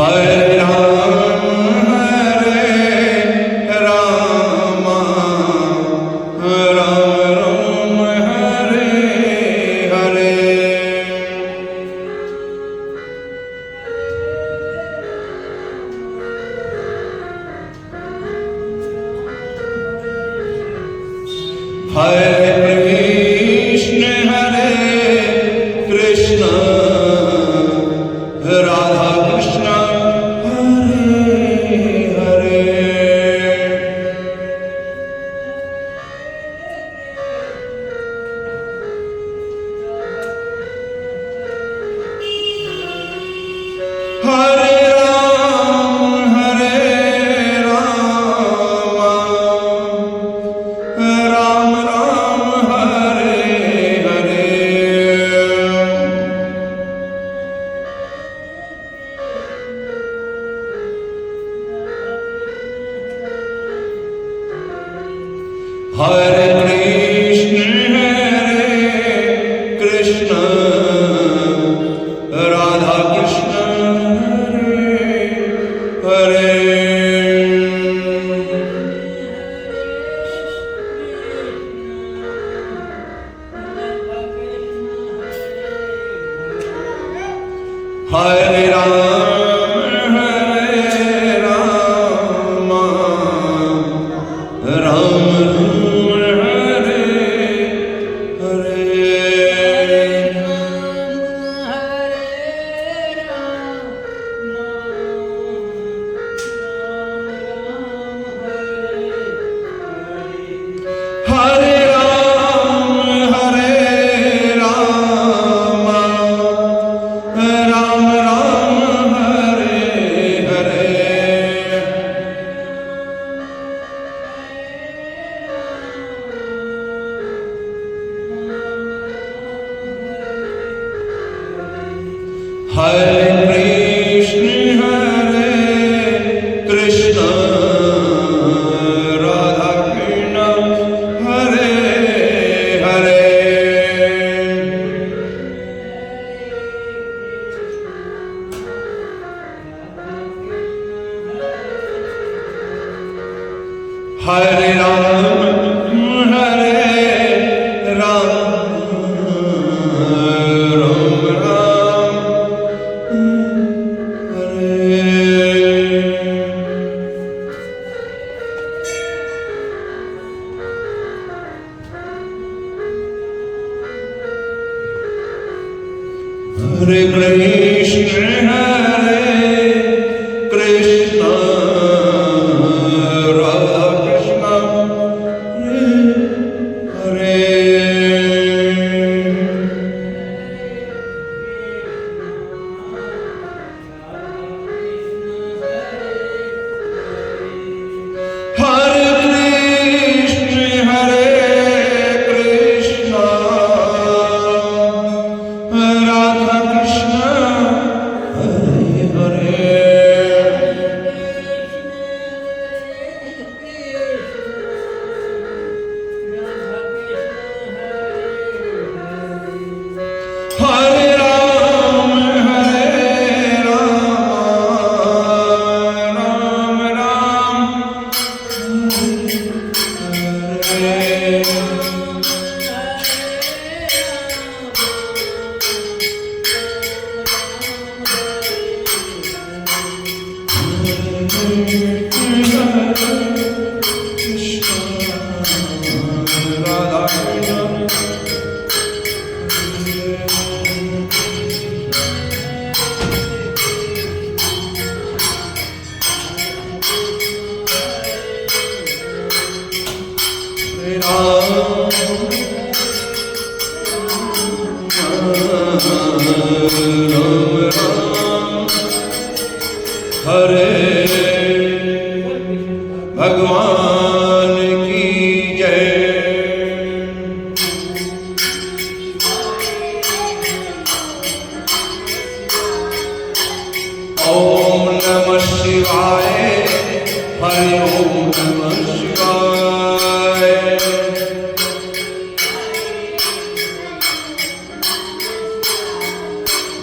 Hare Rama, Rama Rama, Hare Hare. Hare Krishna, Hare Krishna, Radha Krishna, Hare Hare. Hare Rama, Ram Ram, Hare Hare. Hare Krishna, Radha Krishna, Hare Hare. Hare Rama, Ram Ram, Hare Hare. Hare Rama, Ram Ram, Hare Hare. Hare Krishna, Radha Krishna, Hare Hare. Hare Rama, Ram Ram, Hare. Hare Krishna, Radha Krishna, Hare Hare. Hare Krishna, Radha Krishna, Hare Hare. Hare Rama, Ram Ram, Hare. Radha Krishna, Hare Hare भगवान की जय। ओम नमः शिवाय, हरि ओम नमः शिवाय।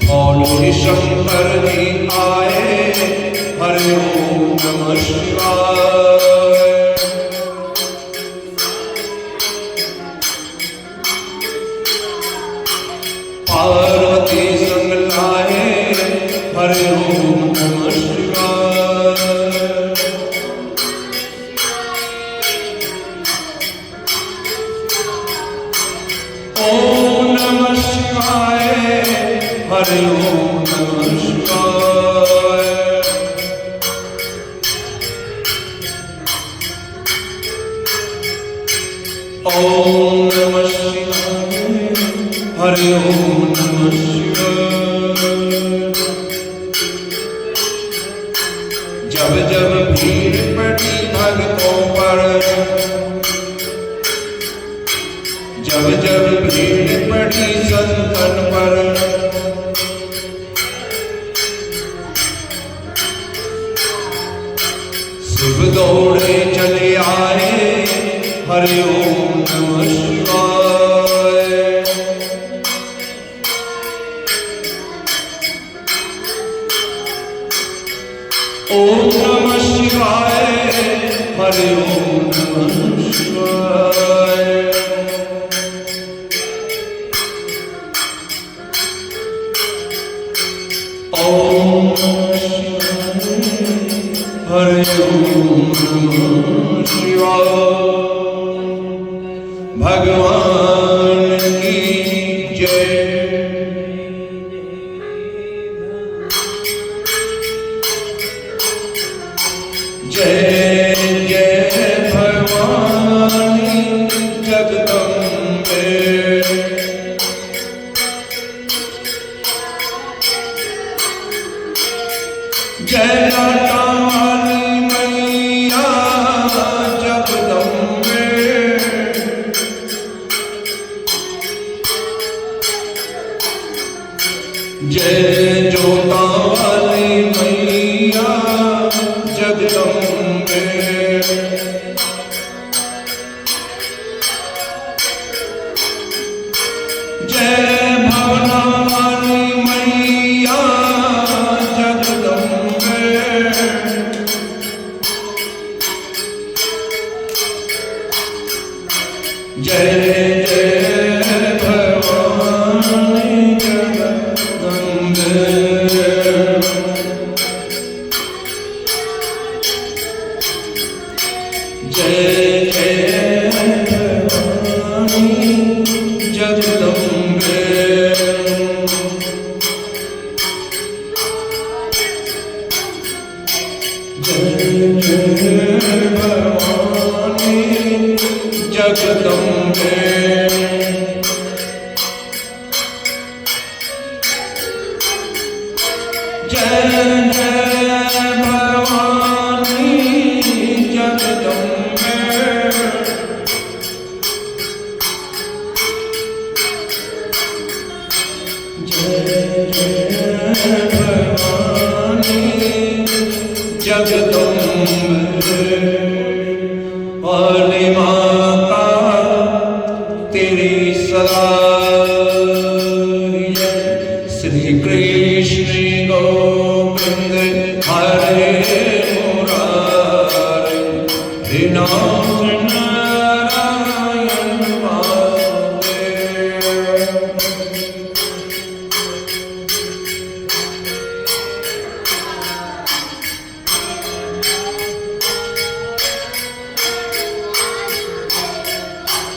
भोले शंकर जी आए, हरि ओम नमः शिवाय। पार्वती संग लाए, हरि ओम नमः शिवाय। ओम नमः शिवाय, हरि ओम नमः शिवाय। ओम नमः शिवाय, हरि ओम नमः शिवाय। जब जब भीड़ पड़ी भक्तों पर, जब जब भीड़ पड़ी संतन पर, शिव दौड़े चले आए, हरि ओम नमः शिवाय। ओम नमः शिवाय, हरि ओम नमः शिवाय। ओम नमः शिवाय, हरि ओम नमः शिवाय। भगवान की जय। जय जय भवानी जगदम्बे। जय लाटा वाली मैया जगदम्बे। जय जोता वाली मैया जगदम्बे। जय भवना वाली मैया जगदम्बे। जय जय भवानी जगदम्बे। जय जय भवानी जगदम्बे। जय जय भवानी जगदम्बे। जय जय भवानी जगदम्बे। जय जय भवानी जगदम्बे। वाली माता तेरी सदा श्री कृष्ण गोविंद हरे मुरारी। हे नाथ नारायण वासुदेव।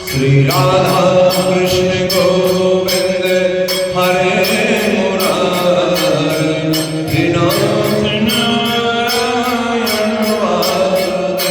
श्री राधा कृष्ण गोविंद हरे मुरारी। हे नाथ नारायण वासुदेव।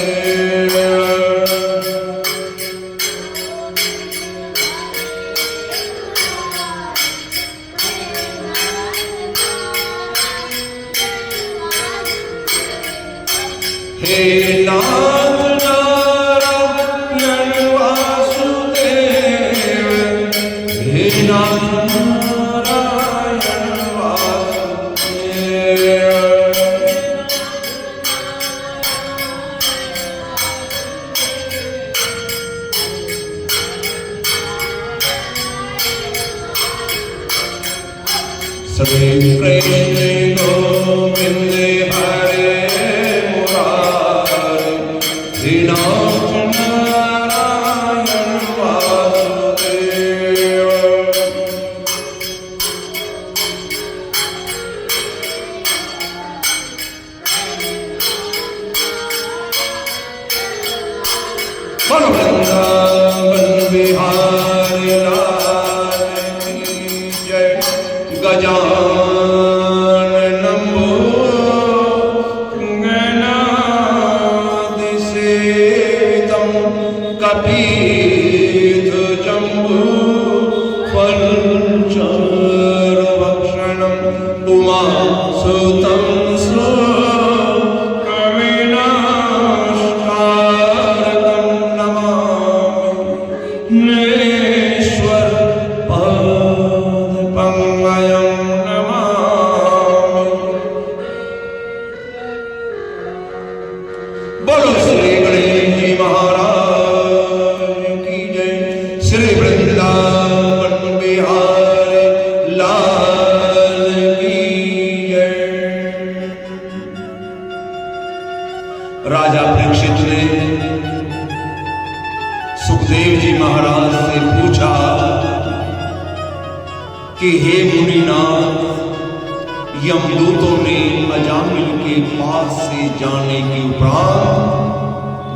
हे नाथ नारायण वासुदेव। हे नाथ नारायण वासुदेव। श्री कृष्ण गोविंद हरे मुरारे श्री नाथ नारायण वासुदेव। बोलो वृंदावन बिहारी लाल की जय। गजाननं गणाधिसेवितं कपिध्वजम्बूफलचारुभक्षणं उमासुतं कविनाशकारकं नमामि नेश्वर पादपङ्गयं नमामि। बोलो श्री गणेश जी महाराज की जय। श्री वृंदावन बिहारी लाल की जय। राजा परीक्षित ने सुखदेव जी महाराज से पूछा कि हे मुनिनाथ, यमदूतों ने अजामिल के पास से जाने के उपरांत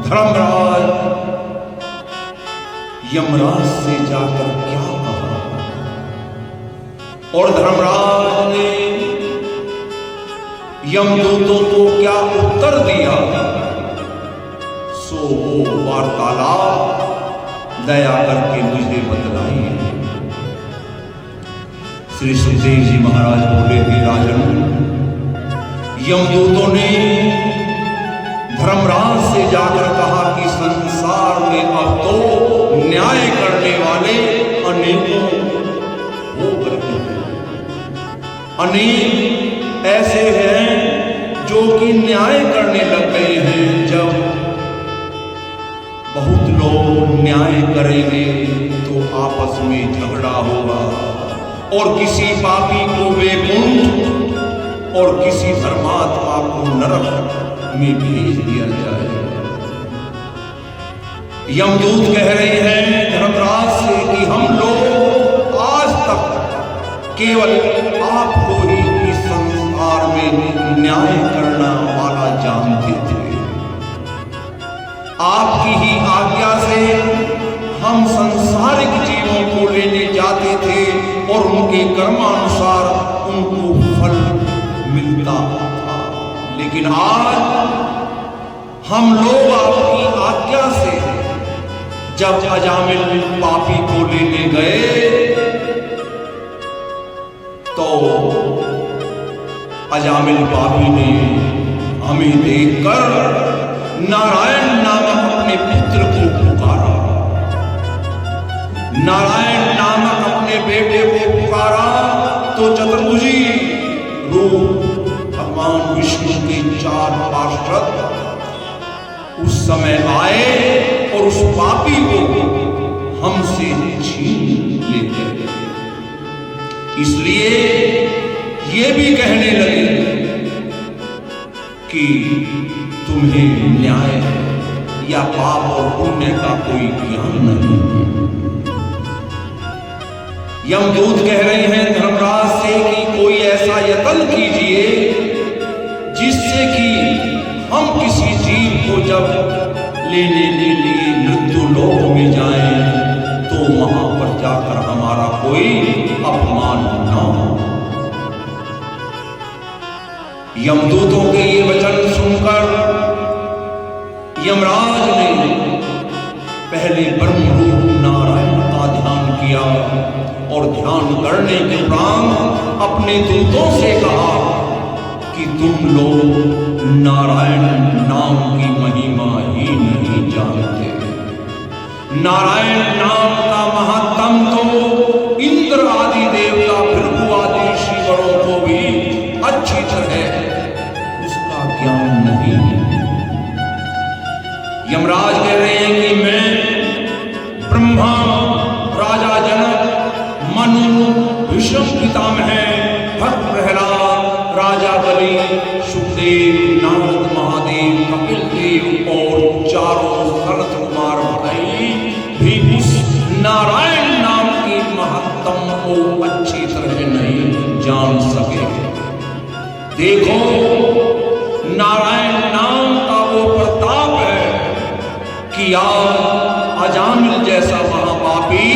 धर्मराज यमराज से जाकर क्या कहा, और धर्मराज ने यमदूतों को क्या उत्तर दिया, सो वो वार्तालाप दया करके मुझे बतलाइए। श्री सुखदेव जी महाराज बोले, हे राजन, यमदूतों ने धर्मराज से जाकर कहा कि संसार में अब तो न्याय करने वाले अनेकों हो गए हैं। अनेक ऐसे हैं जो कि न्याय करने लग गए हैं। जब बहुत लोग न्याय करेंगे तो आपस में झगड़ा होगा और किसी पापी को वैकुंठ और किसी धर्मात्मा को नरक में भेज दिया जाएगा। यमदूत कह रहे हैं धर्मराज से कि हम लोग आज तक केवल आपको ही इस संसार में न्याय करना वाला जानते थे। आपकी ही आज्ञा से हम सांसारिक जीवों को लेने जाते थे और उनके कर्मानुसार उनको फल मिलता था। लेकिन आज हम लोग आपकी आज्ञा से जब अजामिल पापी को लेने गए तो अजामिल पापी ने हमें देखकर नारायण नामक अपने पुत्र को पुकारा, नारायण नामक अपने बेटे को पुकारा। तो चतुर्भुजी रूप भगवान विष्णु के 4 पार्षद उस समय आए और उस पापी को हमसे छीन ले गए। इसलिए ये भी कहने लगे कि तुम्हें न्याय या पाप और पुण्य का कोई ज्ञान नहीं। यमदूत कह रहे हैं धर्मराज से कि कोई ऐसा यत्न कीजिए जिससे कि हम किसी जीव को जब लेने के लिए मृत्यु लोक में जाएं तो वहां पर जाकर हमारा कोई अपमान न हो। यमदूतों के ये वचन सुनकर यमराज ने पहले ब्रह्मरूप नारायण का ध्यान किया और ध्यान करने के उपरांत अपने दूतों से कहा कि तुम लोग नारायण नाम की महिमा ही नहीं जानते। नारायण नाम का महत्तम तो इंद्र आदि देवता भृगु आदि ऋषिवरों को भी अच्छी तरह उसका ज्ञान नहीं है। यमराज कह रहे हैं कि मैं ब्रह्मा, राजा जनक, मनु, विष्णु पितामह, जान सके। देखो, नारायण नाम का वो प्रताप है कि आज अजामिल जैसा महापापी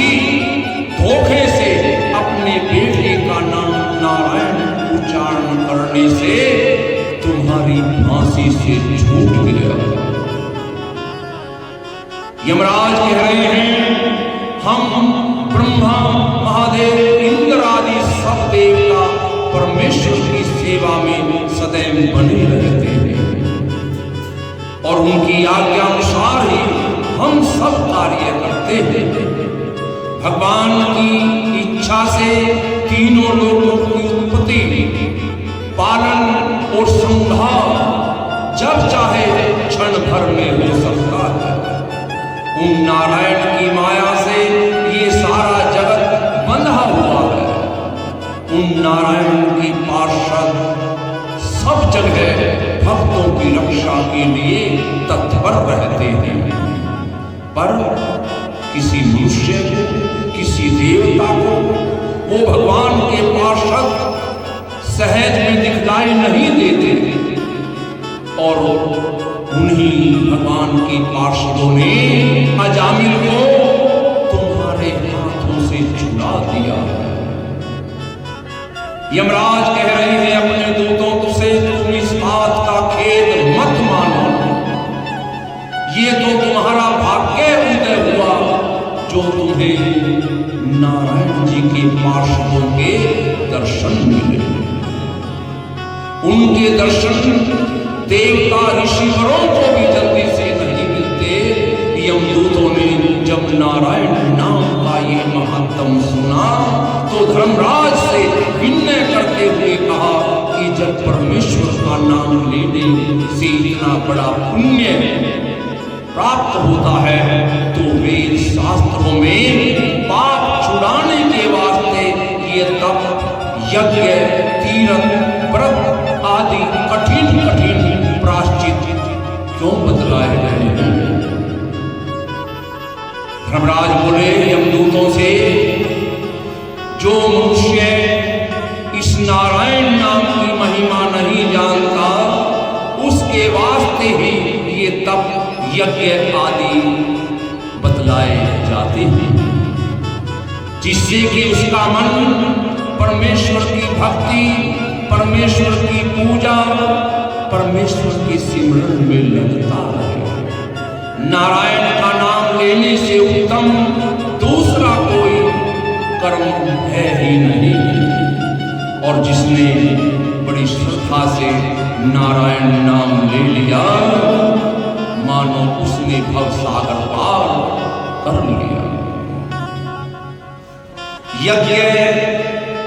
धोखे से अपने बेटे का नाम नारायण उच्चारण करने से तुम्हारी फांसी से छूट गया। यमराज कह रहे हैं, हम ब्रह्मा, महादेव, इंद्र आदि सब देवता परमेश्वर की सेवा में सदैव बने रहते हैं और उनकी आज्ञा अनुसार ही हम सब कार्य करते हैं। भगवान की इच्छा से तीनों लोगों की उत्पत्ति, पालन और संहार जब चाहे क्षण भर में हो सकता है। उन नारायण की माया से ये सारा जगत बंधा हुआ है। उन नारायण की पार्षद सब जगह भक्तों की रक्षा के लिए तत्पर रहते हैं, पर किसी मनुष्य को, किसी देवता को वो भगवान के पार्षद सहज में दिखलाई नहीं देते और उन्हीं भगवान के पार्षदों ने अजामिल को तुम्हारे हाथों से छुड़ा दिया। यमराज कह रहे हैं अपने दूतों से, तुम इस बात का खेद मत मानो। ये तो तुम्हारा भाग्य उदय हुआ जो तुम्हें नारायण जी के पार्षदों के दर्शन मिले। उनके दर्शन देवता ऋषिवरों को भी जल्दी से नहीं मिलते। यमदूतों ने जब नारायण नाम का ये महत्तम सुना तो धर्मराज से विनय करते हुए कहा कि जब परमेश्वर का नाम लेने से इतना बड़ा पुण्य प्राप्त होता है तो वेद शास्त्रों में पाप छुड़ाने के वास्ते ये तप, यज्ञ, तीर्थ, व्रत आदि कठिन कठिन प्रायश्चित क्यों बतलाए गए हैं? धर्मराज बोले यमदूतों से, जो मनुष्य इस नारायण नाम की महिमा नहीं जानता उसके वास्ते ही ये तप, यज्ञ आदि बतलाए जाते हैं, जिससे कि उसका मन परमेश्वर की भक्ति, परमेश्वर की पूजा, परमेश्वर के सिमरन में लगता है। नारायण का नाम लेने से उत्तम दूसरा कोई कर्म है ही नहीं। और जिसने बड़ी श्रद्धा से नारायण नाम ले लिया मानो उसने भवसागर पार कर लिया। यज्ञ,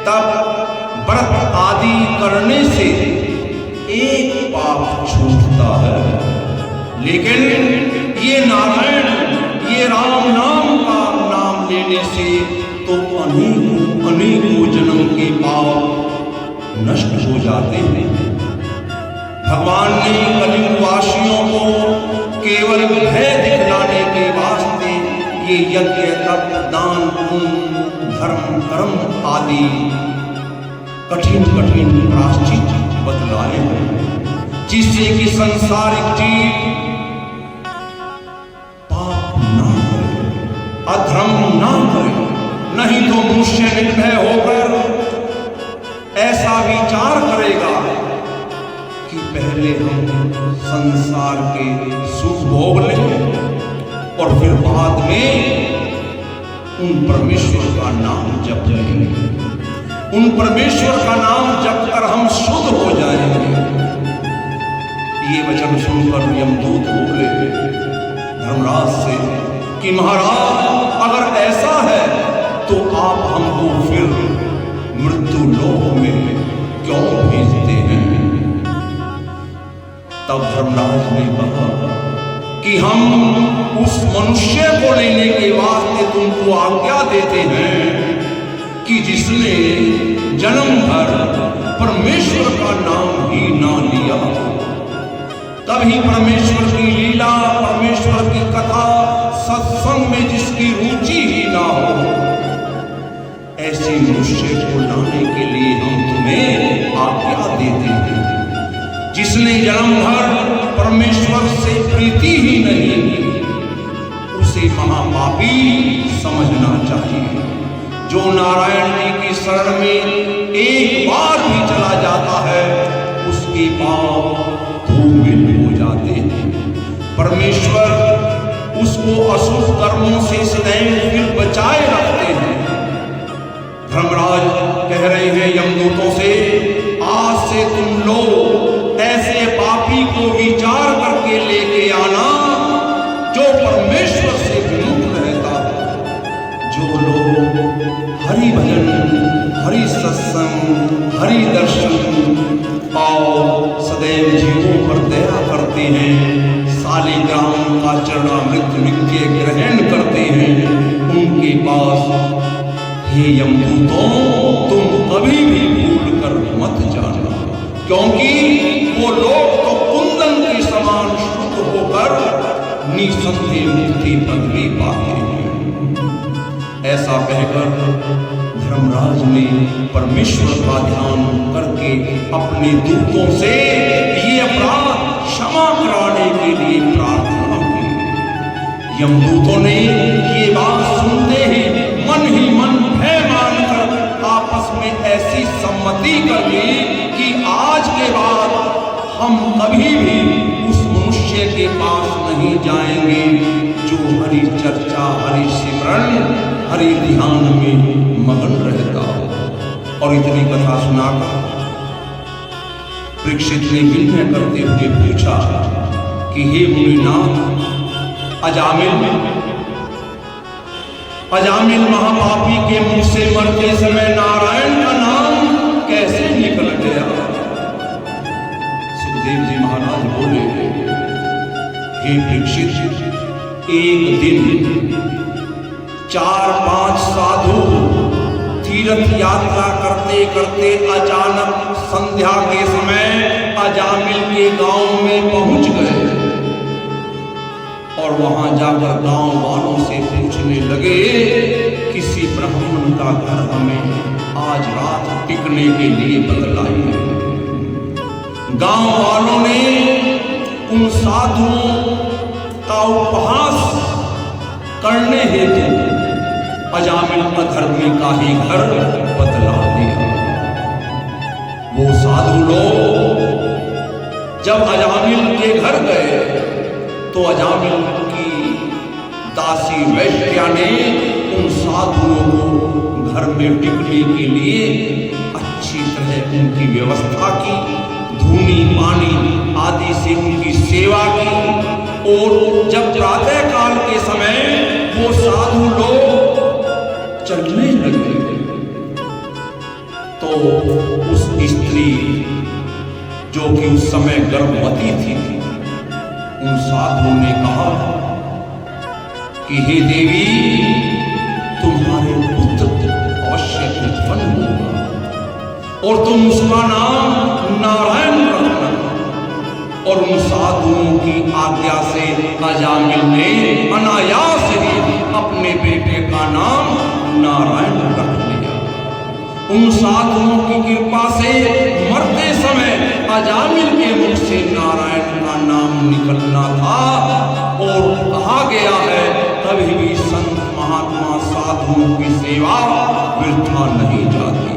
तप, व्रत आदि करने से एक पाप छूटता है, लेकिन ये नारायण, ये राम नाम का नाम लेने से तो अनेकों अनेकों जन्म के पाप नष्ट हो जाते हैं। भगवान ने कलियुग वासियों को केवल भय दिखलाने के वास्ते ये यज्ञ, तप, दान, पुण्य, धर्म, कर्म आदि कठिन कठिन प्रायश्चित बतलाए हैं, जिससे कि संसारिक जीव पाप ना करे, अधर्म ना करे। नहीं तो मनुष्य निर्भय होकर ऐसा विचार करेगा कि पहले हम संसार के सुख भोग लें और फिर बाद में उन परमेश्वर का नाम जप लेंगे, उन परमेश्वर का नाम जप कर हम शुद्ध हो जाएंगे। ये वचन सुनकर यमदूत बोले धर्मराज से कि महाराज, अगर ऐसा है तो आप हमको फिर मृत्यु लोक में क्यों भेजते हैं? तब धर्मराज ने कहा कि हम उस मनुष्य को लेने के वास्ते तुमको आज्ञा देते हैं कि जिसने जन्म भर परमेश्वर का नाम ही ना लिया, कभी परमेश्वर की लीला, परमेश्वर की कथा, सत्संग में जिसकी रुचि ही ना हो, ऐसे मनुष्य को लाने के लिए हम जो नारायण जी की शरण में एक बार भी चला जाता है उसके पाप धूमिल हो जाते हैं। परमेश्वर उसको अशुभ कर्मों से सदैव फिर बचाए रखते हैं। धर्मराज कह रहे हैं यमदूतों से, आज से तुम लोग ऐसे पापी को विचार करके लेके आना जो परमेश्वर से विमुख रहता है। जो लोग हरि भजन, हरि सत्संग, हरि दर्शन और सदैव जीवों पर दया करते हैं, शालिग्राम का चरणामृत नित्य ग्रहण करते हैं, उनके पास हे यमदूतों तुम कभी भी भूल कर मत जाना, क्योंकि वो लोग तो कुंदन के समान शुद्ध होकर निसंदेह मुक्ति पदवी पाते हैं। ऐसा कहकर धर्मराज ने परमेश्वर का ध्यान करके अपने दूतों से ये अपराध क्षमा कराने के लिए प्रार्थना की। यमदूतों ने ये बात सुनते ही मन भय मानकर आपस में ऐसी सम्मति कर ली कि आज के बाद हम कभी भी उस मनुष्य के पास नहीं जाएंगे जो हरि चर्चा, हरि सिमरन, हरि ध्यान में मगन रहता हो। और इतनी कथा सुनाकर परीक्षित ने विनय करते हुए पूछा कि हे मुनिनाथ, अजामिल महापापी के मुख से मरते समय नारायण का नाम कैसे निकल गया? सुखदेव जी महाराज बोले, हे परीक्षित, एक दिन 4-5 साधु तीर्थ यात्रा करते करते अचानक संध्या के समय अजामिल के गांव में पहुंच गए और वहां जाकर गांव वालों से पूछने लगे, किसी ब्राह्मण का घर हमें आज रात टिकने के लिए बतलाइए। गांव वालों ने उन साधुओं का उपहास करने हेतु अजामिल अधर्मी का ही घर बतला दिया। वो साधु लोग जब अजामिल के घर गए तो अजामिल की दासी वैश्या ने उन साधुओं को घर में टिकने के लिए अच्छी तरह उनकी व्यवस्था की, धूनी पानी आदि से उनकी सेवा की। और जब प्रातः काल के समय वो साधु लोग चलने लगे तो उस स्त्री जो कि उस समय गर्भवती थी, उन साधुओं ने कहा कि हे देवी, तुम्हारे पुत्र अवश्य उत्पन्न होगा और तुम उसका नाम नारायण रखना। और उन साधुओं की आज्ञा से अजामिल ने अनायास ही अपने बेटे का नाम नारायण रख लिया। उन साधुओं की कृपा से मरते समय अजामिल के मुख से नारायण का नाम निकलना था। और कहा गया है, कभी भी संत महात्मा साधुओं की सेवा वृथा नहीं जाती।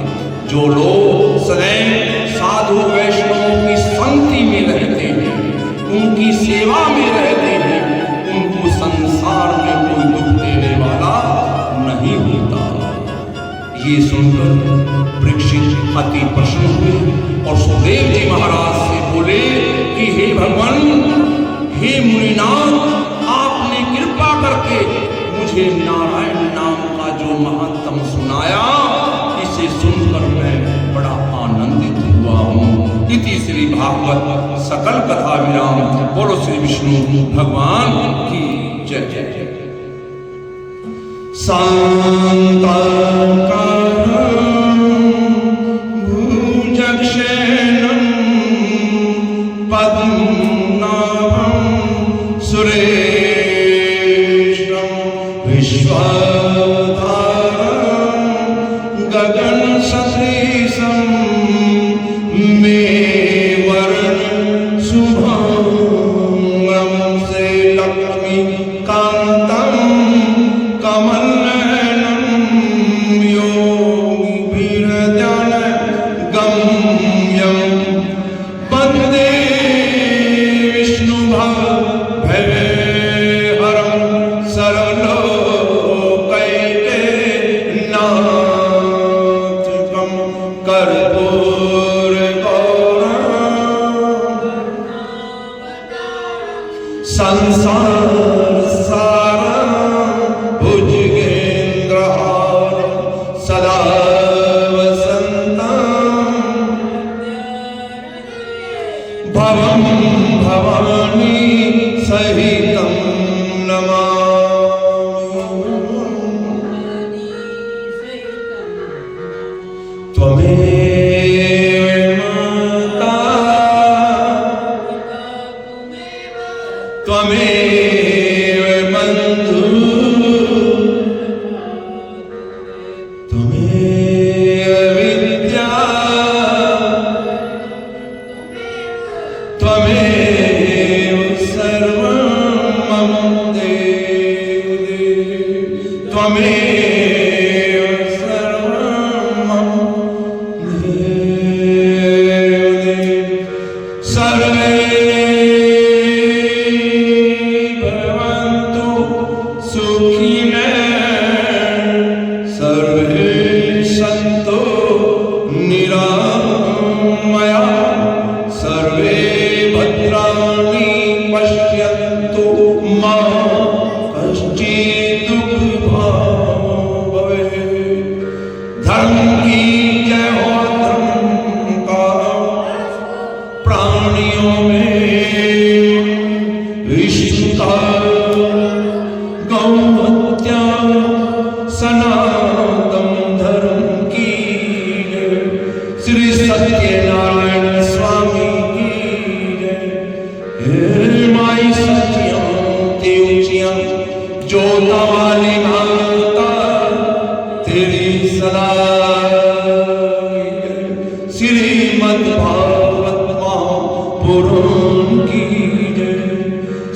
जो लोग सदैव साधु वैष्णवों की संगति में रहते हैं, उनकी सेवा में रहते हैं, उनको संसार में कोई दुख देने वाला नहीं होता। ये सुनकर परीक्षित अति प्रसन्न हुए और सुखदेव जी महाराज से बोले कि हे भगवान, हे मुनिनाथ, आपने कृपा करके मुझे नारायण नाम का जो महात्म सुनाया, इसे सुनकर मैं बड़ा आनंदित हुआ हूँ। इति श्री भागवत सकल कथा विराम। बोलो श्री विष्णु भगवान की जय जय। भुजक्षेणं पद्मनाभं सुरेशं विश्वाधारं गगनसदृशं मेवर्ण शुभंगं से लक्ष्मीकान्तं कमलनयनं कर्पूर संसार सारं भुजगेन्द्रहारं सदा वसन्तं भवं भवानी सहितं नमामि। त्वमेव माता त्वमेव बन्धुः त्वमेव विद्या त्वमेव सर्वं मम देवि त्वमेव सर्वं मम देवि सर्वे भवन्तु सुखिनः सर्वे सन्तु निरामयाः सर्वे भद्राणि पश्यन्तु मा कश्चित् दुःखभाग् भवेत्। धर्म की जय हो, धर्म का प्राणियों में विष्णु का गौ हत्या सनातन धर्म की जय। श्री सत्यनारायण स्वामी की जय। हे माई सचियां ते ऊंचियां जोता वाली माता तेरी सदा जय। श्रीमद् भागवत महापुराण की जय।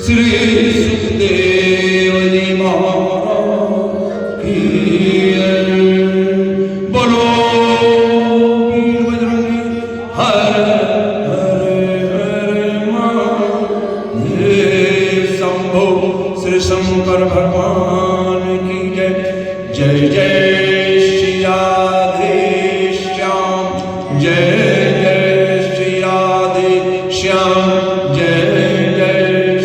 श्री सुखदेव जी महाराज की जय। बोलो वीर बजरंगी हर हर हर महादेव शंभो। श्री शंकर भगवान की जय। जय जय श्री राधे श्याम जय जय श्री राधे श्याम जय जय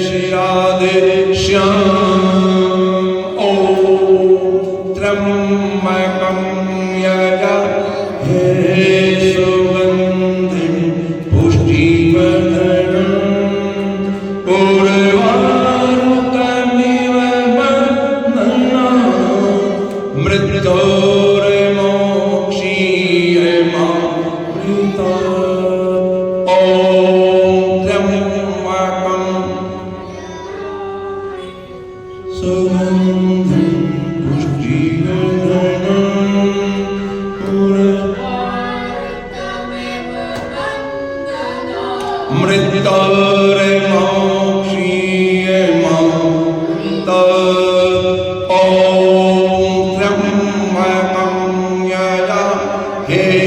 श्री राधे श्याम। ओम त्र्यंबकं यजामहे सुगन्धिं पुष्टिवर्धनम् उर्वारुकमिव बन्धनात् मृत्योर्मोक्षीयमामृतात्। ॐ त्र्यंबकं सुगन्धिं पुष्टिवर्धनम् मृत्योर्मोक्षीयमामृतात्। ॐ त्र्यंबकं यजामहे